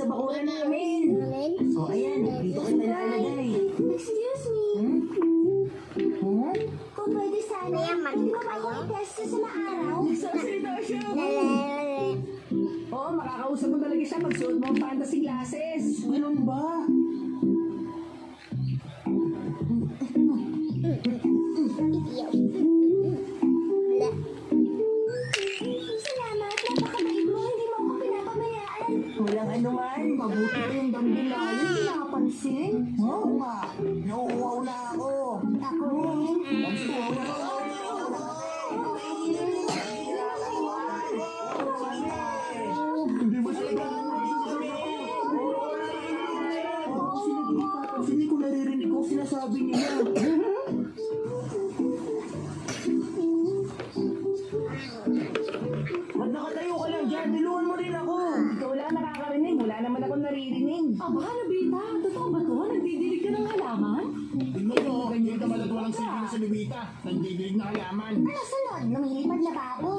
sa bakuran namin. O, ayan. Dito ka nalalagay. Excuse me. Hmm? Kung pwede sana, hindi mo ba ako i-test sa araw? Nagsasalita siya. Oo, makakausap mo talaga siya pag suot mo ang fantasy glasses. Ganun ba? Salamat, napakabait mo. Hindi mo ako pinapabayaan. Walang anuman. Mabuti ko yung dambilayan. Hindi nakapansin. Oo nga. Nauuwaw na ako. Ako rin. Hindi mo sila Hindi ko naririnig kung sinasabi niya. Ba't nakatayo ka lang dyan? Dilungan mo rin ako. Ikaw lang nakakarinig. Wala naman ako naririnig. Aba, Nobita, totoo ba to? Nagdidilig ka ng halaman? Tingnan mo, ganyan ka malat walang silbi sa Luwita. Nagdidilig na halaman. Ano sunod? Lumilipad na ba ako?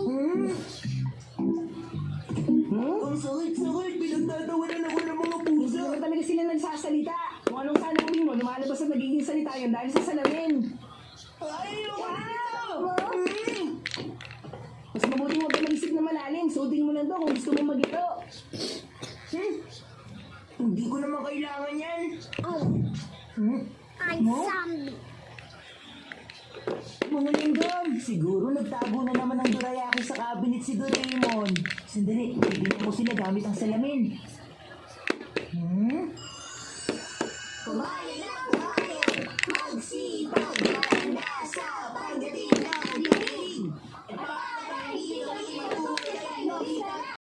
Ang sakit-sakit. Pinagtatawanan ako ng mga pusa. Hindi talaga sila nagsasalita. Kung anong salubin mo, lumalabas at nagiging salita yun dahil sa salamin. Ay, wow! Mas mabuti huwag ka mag-isip na malalim. Suotin mo lang to kung gusto mo magito. Hindi ko naman kailangan yan. Ay, zombie. Mga linggang, siguro nagtago na naman ang dorayaki sa cabinet si Doraemon. Sandali, bibigyan mo sila gamit ang salamin. Kumain na kumain. Magsipag, maganda sa